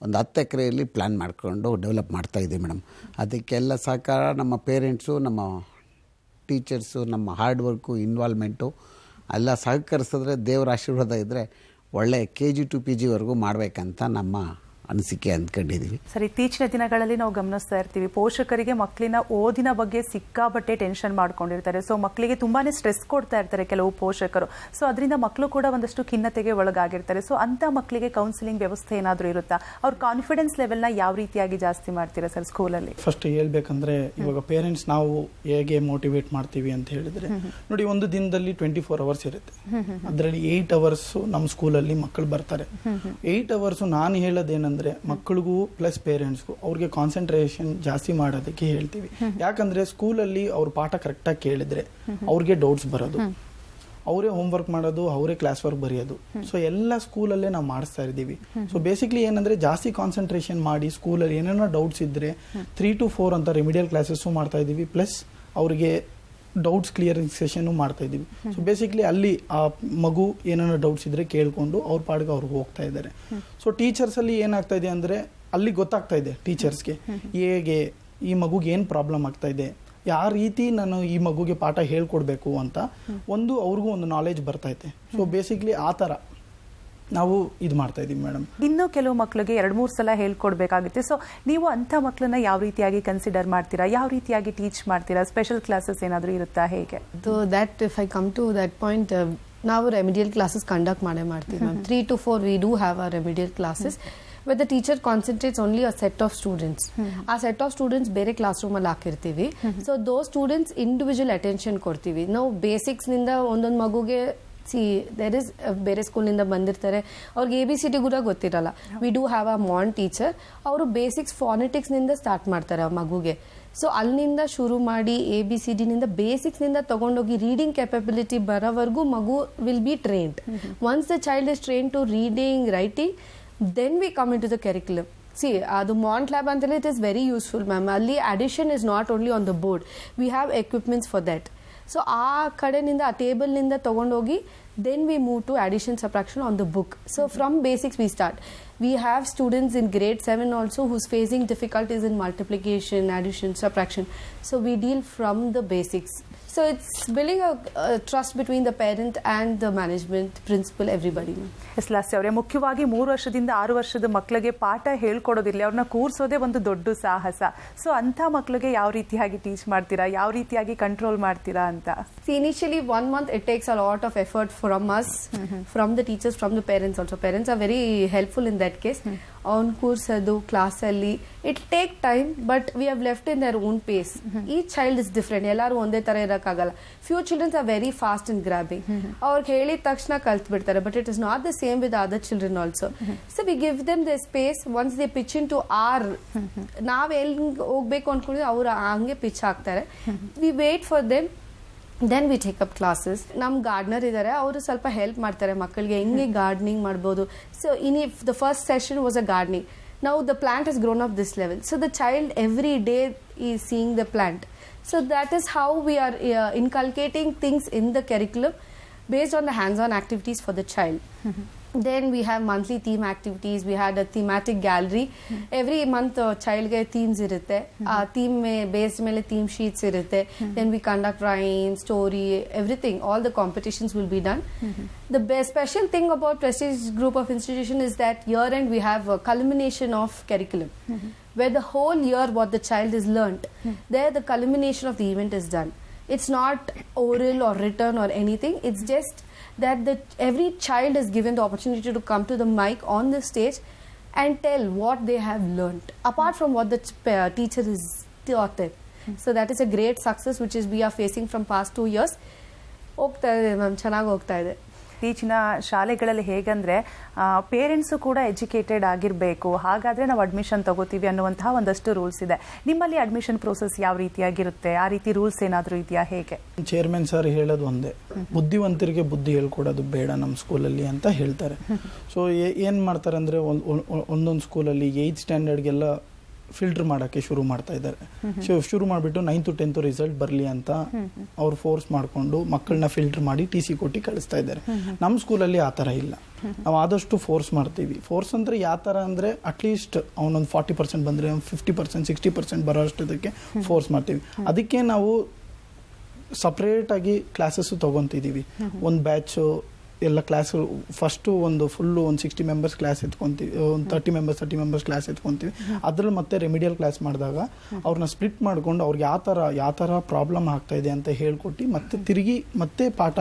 ಒಂದು 10 ಎಕರೆಯಲ್ಲಿ ಪ್ಲ್ಯಾನ್ ಮಾಡಿಕೊಂಡು ಡೆವಲಪ್ ಮಾಡ್ತಾಯಿದ್ದೀವಿ ಮೇಡಮ್. ಅದಕ್ಕೆಲ್ಲ ಸಹಕಾರ ನಮ್ಮ ಪೇರೆಂಟ್ಸು, ನಮ್ಮ ಟೀಚರ್ಸು, ನಮ್ಮ ಹಾರ್ಡ್ ವರ್ಕು, ಇನ್ವಾಲ್ವ್ಮೆಂಟು ಎಲ್ಲ ಸಹಕರಿಸಿದ್ರೆ, ದೇವರ ಆಶೀರ್ವಾದ ಇದ್ದರೆ ಒಳ್ಳೆ KG to PG ವರೆಗೂ ಮಾಡಬೇಕಂತ ನಮ್ಮ ಅನಿಸಿಕೆ ಅಂದ್ಕೊಂಡಿದ್ದೀವಿ. ಸರ್, ಇತ್ತೀಚಿನ ದಿನಗಳಲ್ಲಿ ನಾವು ಗಮನಿಸ್ತಾ ಇರ್ತೀವಿ, ಪೋಷಕರಿಗೆ ಮಕ್ಕಳಿನ ಓದಿನ ಬಗ್ಗೆ ಸಿಕ್ಕಾಪಟ್ಟೆ ಟೆನ್ಷನ್ ಮಾಡ್ಕೊಂಡಿರ್ತಾರೆ. ಸೊ ಮಕ್ಕಳಿಗೆ ತುಂಬಾನೇ ಸ್ಟ್ರೆಸ್ ಕೊಡ್ತಾ ಇರ್ತಾರೆ ಕೆಲವು ಪೋಷಕರು. ಸೊ ಅದರಿಂದ ಮಕ್ಕಳು ಕೂಡ ಒಂದಷ್ಟು ಖಿನ್ನತೆಗೆ ಒಳಗಾಗಿರ್ತಾರೆ. ಸೊ ಅಂತ ಮಕ್ಕಳಿಗೆ ಕೌನ್ಸಿಲಿಂಗ್ ವ್ಯವಸ್ಥೆ ಏನಾದರೂ ಇರುತ್ತಾ? ಅವ್ರ ಕಾನ್ಫಿಡೆನ್ಸ್ ಲೆವೆಲ್ನ ಯಾವ ರೀತಿಯಾಗಿ ಜಾಸ್ತಿ ಮಾಡ್ತೀರಾ ಸರ್ ಸ್ಕೂಲಲ್ಲಿ? ಫಸ್ಟ್ ಹೇಳ್ಬೇಕಂದ್ರೆ, ಇವಾಗ ಪೇರೆಂಟ್ಸ್ ನಾವು ಹೇಗೆ ಮೋಟಿವೇಟ್ ಮಾಡ್ತೀವಿ ಅಂತ ಹೇಳಿದ್ರೆ, ನೋಡಿ, ಒಂದು ದಿನದಲ್ಲಿ 24 ಅವರ್ಸ್ ಇರುತ್ತೆ. ಅದರಲ್ಲಿ 8 ಅವರ್ಸ್ ನಮ್ಮ ಸ್ಕೂಲಲ್ಲಿ ಮಕ್ಕಳು ಬರ್ತಾರೆ. 8 ಅವರ್ಸ್ ನಾನು ಹೇಳೋದೇನಂದ್ರೆ, ಮಕ್ಕಳಿಗೂ ಪ್ಲಸ್ ಪೇರೆಂಟ್ಸ್ಗೂ ಅವ್ರಿಗೆ ಕಾನ್ಸಂಟ್ರೇಷನ್ ಜಾಸ್ತಿ ಮಾಡೋದಕ್ಕೆ ಹೇಳ್ತೀವಿ. ಯಾಕಂದ್ರೆ ಸ್ಕೂಲಲ್ಲಿ ಅವ್ರ ಪಾಠ ಕರೆಕ್ಟಾಗಿ ಕೇಳಿದ್ರೆ ಅವ್ರಿಗೆ ಡೌಟ್ಸ್ ಬರೋದು, ಅವರೇ ಹೋಮ್ವರ್ಕ್ ಮಾಡೋದು, ಅವರೇ ಕ್ಲಾಸ್ ವರ್ಕ್ ಬರೆಯೋದು. ಸೊ ಎಲ್ಲ ಸ್ಕೂಲಲ್ಲೇ ನಾವು ಮಾಡಿಸ್ತಾ ಇದ್ದೀವಿ. ಸೊ ಬೇಸಿಕ್ಲಿ ಏನಂದ್ರೆ, ಜಾಸ್ತಿ ಕಾನ್ಸಂಟ್ರೇಷನ್ ಮಾಡಿ ಸ್ಕೂಲಲ್ಲಿ ಏನೇನೋ ಡೌಟ್ಸ್ ಇದ್ರೆ 3 to 4 ಅಂತ ರೆಮಿಡಿಯಲ್ ಕ್ಲಾಸಸ್ಸು ಮಾಡ್ತಾ ಇದ್ದೀವಿ. ಪ್ಲಸ್ ಅವ್ರಿಗೆ ಡೌಟ್ಸ್ ಕ್ಲಿಯರಿಂಗ್ ಸೆಷನ್ನು ಮಾಡ್ತಾ ಇದ್ದೀವಿ. ಸೊ ಬೇಸಿಕ್ಲಿ ಅಲ್ಲಿ ಆ ಮಗು ಏನೇನೋ ಡೌಟ್ಸ್ ಇದ್ರೆ ಕೇಳಿಕೊಂಡು ಅವ್ರ ಪಾಡಿಗೆ ಅವ್ರಿಗೆ ಹೋಗ್ತಾ ಇದ್ದಾರೆ. ಸೊ ಟೀಚರ್ಸಲ್ಲಿ ಏನಾಗ್ತಾ ಇದೆ ಅಂದರೆ, ಅಲ್ಲಿ ಗೊತ್ತಾಗ್ತಾ ಇದೆ ಟೀಚರ್ಸ್ಗೆ ಹೇಗೆ ಈ ಮಗುಗೆ ಏನು ಪ್ರಾಬ್ಲಮ್ ಆಗ್ತಾ ಇದೆ, ಯಾವ ರೀತಿ ನಾನು ಈ ಮಗುಗೆ ಪಾಠ ಹೇಳ್ಕೊಡ್ಬೇಕು ಅಂತ ಒಂದು ಅವ್ರಿಗೂ ಒಂದು ನಾಲೆಜ್ ಬರ್ತೈತೆ. ಸೊ ಬೇಸಿಕ್ಲಿ ಆ ಥರ ನಾವು ಇದು ಮಾಡ್ತಾ ಇದ್ದೀವಿ ಮೇಡಮ್. ಇನ್ನೂ ಕೆಲವು ಮಕ್ಕಳಿಗೆ 2-3 ಸಲ ಹೇಳ್ಕೊಡ್ಬೇಕಾಗುತ್ತೆ. ಸೊ ನೀವು ಅಂಥ ಮಕ್ಕಳನ್ನ ಯಾವ ರೀತಿಯಾಗಿ ಕನ್ಸಿಡರ್ ಮಾಡ್ತೀರಾ? ಯಾವ ರೀತಿಯಾಗಿ ಟೀಚ್ ಮಾಡ್ತೀರಾ? ಸ್ಪೆಷಲ್ ಕ್ಲಾಸಸ್ ಏನಾದರೂ ಇರುತ್ತಾ, ಹೇಗೆ? So that if I come to that point, ನಾವು ರೆಮಿಡಿಯಲ್ ಕ್ಲಾಸಸ್ ಕಂಡಕ್ಟ್ ಮಾಡ್ತೀವಿ ma'am. 3 to 4 we do have our remedial classes where the teacher concentrates only a set of students. ಆ set of students ಬೇರೆ class ರೂಮಲ್ಲಿ ಹಾಕಿರ್ತೀವಿ. So those students individual attention ಕೊಡ್ತೀವಿ ನಾವು. Basics ನಿಂದ ಒಂದೊಂದು ಮಗುಗೆ ಸಿ ದೇರ್ ಇಸ್ ಬೇರೆ ಸ್ಕೂಲಿಂದ ಬಂದಿರ್ತಾರೆ, ಅವ್ರಿಗೆ ABCD ಕೂಡ ಗೊತ್ತಿರಲ್ಲ. We do have a man teacher, ಅವರು ಬೇಸಿಕ್ಸ್ ಫಾನೆಟಿಕ್ಸ್ನಿಂದ ಸ್ಟಾರ್ಟ್ ಮಾಡ್ತಾರೆ ಆ ಮಗುಗೆ. ಸೊ ಅಲ್ಲಿಂದ ಶುರು ಮಾಡಿ ABCDನಿಂದ ಬೇಸಿಕ್ಸ್ನಿಂದ ತಗೊಂಡೋಗಿ ರೀಡಿಂಗ್ ಕೆಪಬಿಲಿಟಿ ಬರೋವರೆಗೂ ಮಗು will be trained. Once the child is train to reading, writing, then we come into the curriculum. See ಅದು ಮಾಂಟ್ ಲ್ಯಾಬ್ ಅಂತಲೇ it is very useful ma'am. ಅಲ್ಲಿ addition is not only on the board, we have equipments for that. So ಆ ಕಡೆನಿಂದ ಆ ಟೇಬಲ್ನಿಂದ ತೊಗೊಂಡೋಗಿ then we move to addition subtraction on the book. So from basics we start. We have students in grade 7 also who's facing difficulties in multiplication, addition, subtraction. So we deal from the basics. So it's building a trust between the parent and the management, principal, everybody. S Lasya ಅವರೇ, ಮುಖ್ಯವಾಗಿ 3 ವರ್ಷದಿಂದ 6 ವರ್ಷದ ಮಕ್ಕಳಿಗೆ ಪಾಠ ಹೇಳ್ಕೊಡೋದಿಲ್ಲ, ಅವ್ರನ್ನ ಕೂರಿಸೋದೇ ಒಂದು ದೊಡ್ಡ ಸಾಹಸ. ಸೊ ಅಂಥ ಮಕ್ಕಳಿಗೆ ಯಾವ ರೀತಿಯಾಗಿ ಟೀಚ್ ಮಾಡ್ತೀರಾ, ಯಾವ ರೀತಿಯಾಗಿ ಕಂಟ್ರೋಲ್ ಮಾಡ್ತೀರಾ ಅಂತ? See, initially 1 month it takes a lot of effort from us, from the teachers, from the parents also. Parents are very helpful in that case. On course adu class alli it take time, but we have left in their own pace. Each child is different, ellaru onde tara irakagala. Few children are very fast in grabbing, avar helid takshana kaltu bidtare, but it is not the same with other children also. So we give them the space. Once they pitch into our nav el hogbeku ankonಡ್ರೆ ಅವರು ಹಂಗೆ pitch ಆಗ್ತಾರೆ. We wait for them, then we take up classes. ನಮ್ಮ gardener ಇದ್ದಾರೆ, ಅವರು ಸ್ವಲ್ಪ help ಮಾಡ್ತಾರೆ ಮಕ್ಕಳಿಗೆ ಹೆಂಗೆ ಗಾರ್ಡನಿಂಗ್ ಮಾಡ್ಬೋದು. So if the first session was a gardening, now the plant has grown up this level, so the child every day is seeing the plant. So that is how we are inculcating things in the curriculum based on the hands-on activities for the child. Then we have monthly theme activities. We had a thematic gallery. Every month child ge themes irutte, theme based mele theme sheets irutte. Then we conduct rhyme, story, everything. All the competitions will be done. The special thing about Prestige Group of Institution is that year end we have a culmination of curriculum, where the whole year what the child has learnt, there the culmination of the event is done. It's not oral or written or anything. It's just that every child is given the opportunity to come to the mic on the stage and tell what they have learnt, apart from what the teacher is taught them. So that is a great success which is we are facing from past 2 years. ಹೋಗ್ತಾ ಇದೆ ma'am, ಚೆನ್ನಾಗಿ ಹೋಗ್ತಾ ಇದೆ. ಇತ್ತೀಚಿನ ಶಾಲೆಗಳಲ್ಲಿ ಹೇಗಂದ್ರೆ parents ಕೂಡ educated ಆಗಿರಬೇಕು, ಹಾಗಾದ್ರೆ ನಾವು ಅಡ್ಮಿಷನ್ ತಗೋತೀವಿ ಅನ್ನುವಂತಹ ಒಂದಷ್ಟು ರೂಲ್ಸ್ ಇದೆ. ನಿಮ್ಮಲ್ಲಿ ಅಡ್ಮಿಷನ್ ಪ್ರೋಸೆಸ್ ಯಾವ ರೀತಿಯಾಗಿರುತ್ತೆ? ಆ ರೀತಿ ರೂಲ್ಸ್ ಏನಾದರೂ ಇದೆಯಾ, ಹೇಗೆ? ಚೇರ್ಮನ್ ಸರ್ ಹೇಳೋದು ಒಂದೇ, ಬುದ್ಧಿವಂತರಿಗೆ ಬುದ್ಧಿ ಹೇಳ್ಕೊಡೋದು ಬೇಡ ನಮ್ಮ ಸ್ಕೂಲಲ್ಲಿ ಅಂತ ಹೇಳ್ತಾರೆ. ಸೊ ಏನು ಮಾಡ್ತಾರೆ ಅಂದರೆ ಒಂದೊಂದು ಸ್ಕೂಲಲ್ಲಿ 8th ಸ್ಟ್ಯಾಂಡರ್ಡ್ಗೆಲ್ಲ ಫಿಲ್ಟರ್ ಮಾಡೋಕ್ಕೆ ಶುರು ಮಾಡ್ತಾ ಇದ್ದಾರೆ. ಶುರು ಮಾಡಿಬಿಟ್ಟು 9th 10th ರಿಸಲ್ಟ್ ಬರಲಿ ಅಂತ ಅವ್ರು ಫೋರ್ಸ್ ಮಾಡಿಕೊಂಡು ಮಕ್ಕಳನ್ನ ಫಿಲ್ಟರ್ ಮಾಡಿ TC ಕೊಟ್ಟು ಕಳಿಸ್ತಾ ಇದ್ದಾರೆ. ನಮ್ಮ ಸ್ಕೂಲಲ್ಲಿ ಆ ಥರ ಇಲ್ಲ. ನಾವು ಆದಷ್ಟು ಫೋರ್ಸ್ ಮಾಡ್ತೀವಿ. ಫೋರ್ಸ್ ಅಂದರೆ ಯಾವ ಥರ ಅಂದರೆ ಅಟ್ಲೀಸ್ಟ್ ಅವನೊಂದು 40% ಬಂದರೆ 50% 60% ಬರೋ ಅಷ್ಟದಕ್ಕೆ ಫೋರ್ಸ್ ಮಾಡ್ತೀವಿ. ಅದಕ್ಕೆ ನಾವು ಸಪ್ರೇಟಾಗಿ ಕ್ಲಾಸಸ್ಸು ತೊಗೊತಿದ್ದೀವಿ. ಒಂದು ಬ್ಯಾಚು ಎಲ್ಲ ಕ್ಲಾಸ್ ಫಸ್ಟು ಒಂದು ಫುಲ್ಲು ಒಂದು 60 ಮೆಂಬರ್ಸ್ ಕ್ಲಾಸ್ ಎತ್ಕೊತೀವಿ, ಒಂದು 30 ಮೆಂಬರ್ಸ್ ಕ್ಲಾಸ್ ಎತ್ಕೊತೀವಿ. ಅದ್ರಲ್ಲಿ ಮತ್ತೆ ರೆಮಿಡಿಯಲ್ ಕ್ಲಾಸ್ ಮಾಡಿದಾಗ ಅವ್ರನ್ನ ಸ್ಪ್ಲಿಟ್ ಮಾಡ್ಕೊಂಡು ಅವ್ರಿಗೆ ಯಾವ ಥರ ಪ್ರಾಬ್ಲಮ್ ಆಗ್ತಾಯಿದೆ ಅಂತ ಹೇಳ್ಕೊಟ್ಟು ಮತ್ತೆ ತಿರುಗಿ ಮತ್ತೆ ಪಾಠ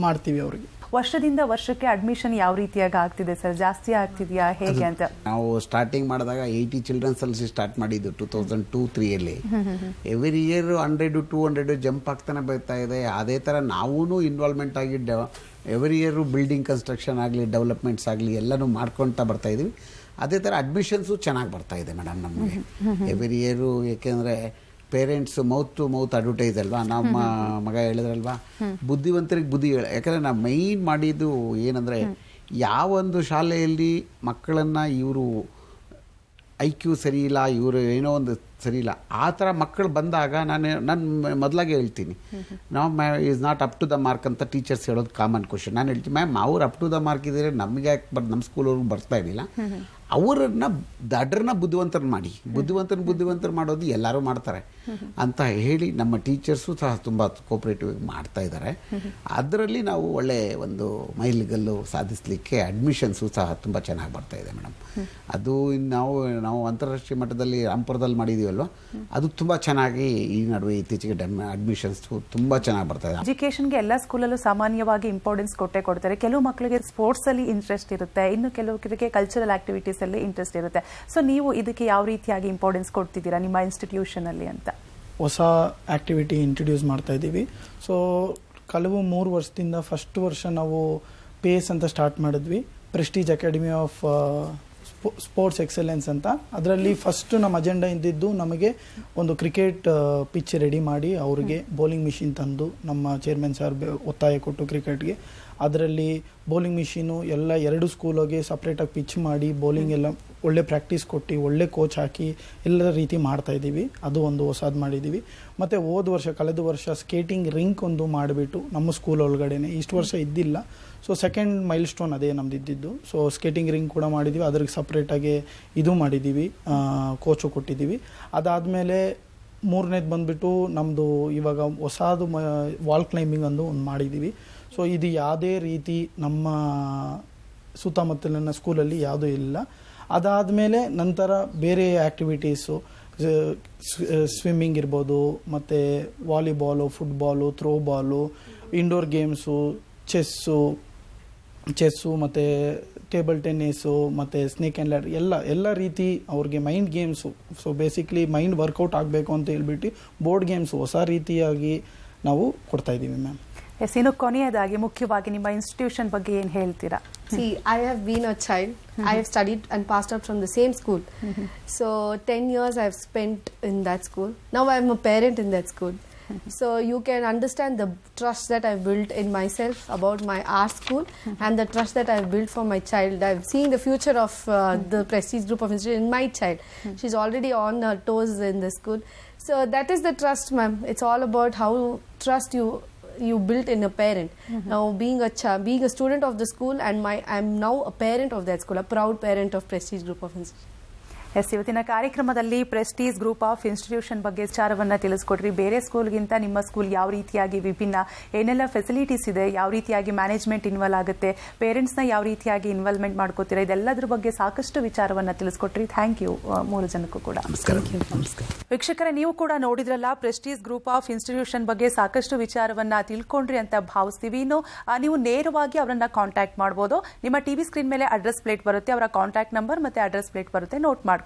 ಮಾಡ್ತೀವಿ ಅವ್ರಿಗೆ. ವರ್ಷದಿಂದ ವರ್ಷಕ್ಕೆ ಅಡ್ಮಿಷನ್ ಯಾವ ರೀತಿಯಾಗಿ ಆಗ್ತಿದೆ ಸರ್? ಜಾಸ್ತಿ ಆಗ್ತಿದೆಯಾ, ಹೇಗೆ ಅಂತ? ನಾವು ಸ್ಟಾರ್ಟಿಂಗ್ ಮಾಡಿದಾಗ 80 ಚಿಲ್ಡ್ರನ್ಸ್ ಅಲ್ಲಿ ಸ್ಟಾರ್ಟ್ ಮಾಡಿದ್ದು 2002-03 ಎವ್ರಿ ಇಯರ್ 100-200 ಜಂಪ್ ಆಗ್ತಾನೆ ಬರ್ತಾ ಇದೆ. ಅದೇ ಥರ ನಾವೂ ಇನ್ವಾಲ್ವ್ಮೆಂಟ್ ಆಗಿ ಎವ್ರಿ ಇಯರು ಬಿಲ್ಡಿಂಗ್ ಕನ್ಸ್ಟ್ರಕ್ಷನ್ ಆಗಲಿ, ಡೆವಲಪ್ಮೆಂಟ್ಸ್ ಆಗಲಿ ಎಲ್ಲನೂ ಮಾಡ್ಕೊಳ್ತಾ ಬರ್ತಾಯಿದ್ವಿ. ಅದೇ ಥರ ಅಡ್ಮಿಷನ್ಸು ಚೆನ್ನಾಗಿ ಬರ್ತಾಯಿದೆ ಮೇಡಮ್ ನಮಗೆ ಎವ್ರಿ ಇಯರು. ಏಕೆಂದರೆ parents mouth to mouth advertise ಅಲ್ವಾ, ನಮ್ಮ ಮಗ ಹೇಳಿದ್ರಲ್ವಾ, ಬುದ್ಧಿವಂತರಿಗೆ ಬುದ್ಧಿ ಯಾಕಂದರೆ ನಾವು ಮೈನ್ ಮಾಡಿದ್ದು ಏನಂದರೆ, ಯಾವೊಂದು ಶಾಲೆಯಲ್ಲಿ ಮಕ್ಕಳನ್ನು ಇವರು IQ ಸರಿ ಇಲ್ಲ, ಇವರು ಏನೋ ಒಂದು ಸರಿ ಇಲ್ಲ, ಆ ಥರ ಮಕ್ಕಳು ಬಂದಾಗ ನಾನು ಮೊದಲಾಗೆ ಹೇಳ್ತೀನಿ, ನಾವು is not up to the mark ಅಂತ ಟೀಚರ್ಸ್ ಹೇಳೋದು ಕಾಮನ್ ಕ್ವಶನ್. ನಾನು ಹೇಳ್ತೀನಿ, ಮ್ಯಾಮ್ ಅವ್ರು ಅಪ್ ಟು ದ ಮಾರ್ಕ್ ಇದ್ದರೆ ನಮಗೆ ಯಾಕೆ ನಮ್ಮ ಸ್ಕೂಲವ್ರಿಗೆ ಬರ್ತಾ ಇರಲಿಲ್ಲ, ಅವರನ್ನು ದಡ್ರನ್ನ ಬುದ್ಧಿವಂತರು ಮಾಡೋದು ಎಲ್ಲರೂ ಮಾಡ್ತಾರೆ ಅಂತ ಹೇಳಿ ನಮ್ಮ ಟೀಚರ್ಸು ಸಹ ತುಂಬ ಕೋಪರೇಟಿವ್ ಮಾಡ್ತಾ ಇದ್ದಾರೆ. ಅದರಲ್ಲಿ ನಾವು ಒಳ್ಳೆ ಒಂದು ಮೈಲಿಗಲ್ಲು ಸಾಧಿಸಲಿಕ್ಕೆ ಅಡ್ಮಿಷನ್ಸು ಸಹ ತುಂಬ ಚೆನ್ನಾಗಿ ಬರ್ತಾ ಇದೆ ಮೇಡಮ್. ಅದು ನಾವು ಅಂತಾರಾಷ್ಟ್ರೀಯ ಮಟ್ಟದಲ್ಲಿ ರಾಂಪುರದಲ್ಲಿ ಮಾಡಿದ್ದೀವಲ್ವ, ಅದು ತುಂಬ ಚೆನ್ನಾಗಿ ಈ ನಡುವೆ ಇತ್ತೀಚೆಗೆ ಅಡ್ಮಿಷನ್ಸ್ ತುಂಬ ಚೆನ್ನಾಗಿ ಬರ್ತಾ ಇದೆ. ಎಜುಕೇಷನ್ಗೆ ಎಲ್ಲ ಸ್ಕೂಲಲ್ಲೂ ಸಾಮಾನ್ಯವಾಗಿ ಇಂಪಾರ್ಟೆನ್ಸ್ ಕೊಡ್ತಾರೆ. ಕೆಲವು ಮಕ್ಕಳಿಗೆ ಸ್ಪೋರ್ಟ್ಸ್ ಅಲ್ಲಿ ಇಂಟ್ರೆಸ್ಟ್ ಇರುತ್ತೆ, ಇನ್ನು ಕೆಲವರಿಗೆ ಕಲ್ಚರಲ್ ಆಕ್ಟಿವಿಟೀಸ್ ಅಲ್ಲಿ ಇಂಟ್ರೆಸ್ಟ್ ಇರುತ್ತೆ. ಸೊ ನೀವು ಇದಕ್ಕೆ ಯಾವ ರೀತಿಯಾಗಿ ಇಂಪಾರ್ಟೆನ್ಸ್ ಕೊಡ್ತಿದ್ದೀರಾ ನಿಮ್ಮ ಇನ್ಸ್ಟಿಟ್ಯೂಷನ್ ಅಲ್ಲಿ ಅಂತ? ಹೊಸ ಆಕ್ಟಿವಿಟಿ ಇಂಟ್ರೊಡ್ಯೂಸ್ ಮಾಡ್ತಾ ಇದ್ದೀವಿ. ಸೊ ಕಳೆವು 3 ವರ್ಷದಿಂದ ಫಸ್ಟ್ ವರ್ಷ ನಾವು PACE ಅಂತ ಸ್ಟಾರ್ಟ್ ಮಾಡಿದ್ವಿ, Prestige academy of sports excellence ಅಂತ. ಅದರಲ್ಲಿ ಫಸ್ಟ್ ನಮ್ಮ ಅಜೆಂಡಾ ಇದ್ದಿದ್ದು ನಮಗೆ ಒಂದು ಕ್ರಿಕೆಟ್ ಪಿಚ್ ರೆಡಿ ಮಾಡಿ ಅವರಿಗೆ ಬೌಲಿಂಗ್ ಮಿಷಿನ್ ತಂದು ನಮ್ಮ ಚೇರ್ಮನ್ ಸರ್ ಒತ್ತಾಯ ಕೊಟ್ಟು ಕ್ರಿಕೆಟ್ಗೆ. ಅದರಲ್ಲಿ ಬೌಲಿಂಗ್ ಮಿಷಿನು ಎಲ್ಲ 2 ಸ್ಕೂಲಿಗೆ ಸಪ್ರೇಟಾಗಿ ಪಿಚ್ ಮಾಡಿ ಬೌಲಿಂಗ್ ಎಲ್ಲ ಒಳ್ಳೆ ಪ್ರಾಕ್ಟೀಸ್ ಕೊಟ್ಟು ಒಳ್ಳೆ ಕೋಚ್ ಹಾಕಿ ಎಲ್ಲ ರೀತಿ ಮಾಡ್ತಾಯಿದ್ದೀವಿ. ಅದು ಒಂದು ಹೊಸದು ಮಾಡಿದ್ದೀವಿ. ಮತ್ತು ಕಳೆದ ವರ್ಷ ಸ್ಕೇಟಿಂಗ್ ರಿಂಕ್ ಒಂದು ಮಾಡಿಬಿಟ್ಟು ನಮ್ಮ ಸ್ಕೂಲ್ ಒಳಗಡೆನೆ, ಇಷ್ಟು ವರ್ಷ ಇದ್ದಿಲ್ಲ. ಸೊ ಸೆಕೆಂಡ್ ಮೈಲ್ ಸ್ಟೋನ್ ಅದೇ ನಮ್ದು ಇದ್ದಿದ್ದು. ಸೊ ಸ್ಕೇಟಿಂಗ್ ರಿಂಗ್ ಕೂಡ ಮಾಡಿದ್ದೀವಿ, ಅದ್ರಿಗೆ ಸಪ್ರೇಟಾಗಿ ಇದು ಮಾಡಿದ್ದೀವಿ, ಕೋಚು ಕೊಟ್ಟಿದ್ದೀವಿ. ಅದಾದಮೇಲೆ 3ನೇದು ಬಂದುಬಿಟ್ಟು ನಮ್ಮದು ಇವಾಗ ಹೊಸದು ವಾಲ್ ಕ್ಲೈಂಬಿಂಗ್ ಒಂದು ಮಾಡಿದ್ದೀವಿ. ಸೊ ಇದು ಯಾವುದೇ ರೀತಿ ನಮ್ಮ ಸುತ್ತಮುತ್ತಲಿನ ಸ್ಕೂಲಲ್ಲಿ ಯಾವುದೂ ಇಲ್ಲ. ಅದಾದಮೇಲೆ ನಂತರ ಬೇರೆ ಆ್ಯಕ್ಟಿವಿಟೀಸು, ಸ್ವಿಮ್ಮಿಂಗ್ ಇರ್ಬೋದು, ಮತ್ತು volleyball, football, throwball, indoor games, chess ಮತ್ತು ಟೇಬಲ್ ಟೆನ್ನಿಸು ಮತ್ತು ಸ್ನೇಕ್ ಆ್ಯಂಡ್ ಲ್ಯಾಡರ್ ಎಲ್ಲ ರೀತಿ ಅವ್ರಿಗೆ mind games. So basically mind workout ಆಗಬೇಕು ಅಂತ ಹೇಳ್ಬಿಟ್ಟು ಬೋರ್ಡ್ ಗೇಮ್ಸು ಹೊಸ ರೀತಿಯಾಗಿ ನಾವು ಕೊಡ್ತಾಯಿದ್ದೀವಿ ಮ್ಯಾಮ್. ಎಸ್, ಇನ್ನು ಕೊನೆಯದಾಗಿ ಮುಖ್ಯವಾಗಿ ನಿಮ್ಮ ಇನ್ಸ್ಟಿಟ್ಯೂಷನ್ ಬಗ್ಗೆ ಏನು ಹೇಳ್ತೀರಾ? See, I have been a child. I have studied and passed out from the same school. So 10 years I have spent in that school. Now I am a parent in that school. So you can understand the trust that I've built in myself about my art school and the trust that I've built for my child. I've seen the future of the Prestige Group of Institutions in my child. She's already on her toes in the school. So that is the trust, ma'am. It's all about how trust you built in a parent. Now being a student of the school and I'm now a parent of that school, a proud parent of Prestige Group of Institutions. Yes, ಇವತ್ತಿನ ಕಾರ್ಯಕ್ರಮದಲ್ಲಿ Prestige group of institution ಬಗ್ಗೆ ವಿಚಾರವನ್ನು ತಿಳಿಸ್ಕೊಟ್ರಿ. ಬೇರೆ ಸ್ಕೂಲ್ಗಿಂತ ನಿಮ್ಮ school ಯಾವ ರೀತಿಯಾಗಿ ವಿಭಿನ್ನ, ಏನೆಲ್ಲ ಫೆಸಿಲಿಟೀಸ್ ಇದೆ, ಯಾವ ರೀತಿಯಾಗಿ ಮ್ಯಾನೇಜ್ಮೆಂಟ್ ಇನ್ವಾಲ್ವ್ ಆಗುತ್ತೆ, ಪೇರೆಂಟ್ಸ್ನ ಯಾವ ರೀತಿಯಾಗಿ ಇನ್ವಾಲ್ವ್ಮೆಂಟ್ ಮಾಡ್ಕೋತೀರಾ, ಇದೆಲ್ಲದ್ರ ಬಗ್ಗೆ ಸಾಕಷ್ಟು ವಿಚಾರವನ್ನು ತಿಳಿಸ್ಕೊಟ್ರಿ. ಥ್ಯಾಂಕ್ ಯು 3 ಜನಕ್ಕೂ ಕೂಡ. ವೀಕ್ಷಕರೇ, ನೀವು ಕೂಡ ನೋಡಿದ್ರಲ್ಲ, ಪ್ರೆಸ್ಟೀಜ್ ಗ್ರೂಪ್ ಆಫ್ ಇನ್ಸ್ಟಿಟ್ಯೂಷನ್ ಬಗ್ಗೆ ಸಾಕಷ್ಟು ವಿಚಾರವನ್ನು ತಿಳ್ಕೊಂಡ್ರಿ ಅಂತ ಭಾವಿಸ್ತೀವಿ. ಇನ್ನು ನೀವು ನೇರವಾಗಿ ಅವರನ್ನ ಕಾಂಟ್ಯಾಕ್ಟ್ ಮಾಡ್ಬೋದು. ನಿಮ್ಮ ಟಿವಿ ಸ್ಕ್ರೀನ್ ಮೇಲೆ ಅಡ್ರೆಸ್ ಪ್ಲೇಟ್ ಬರುತ್ತೆ, ಅವರ ಕಾಂಟ್ಯಾಕ್ಟ್ ನಂಬರ್ ಮತ್ತು ಅಡ್ರೆಸ್ ಪ್ಲೇಟ್ ಬರುತ್ತೆ, ನೋಟ್ ಮಾಡ್ಕೊಳ್ಳಿ.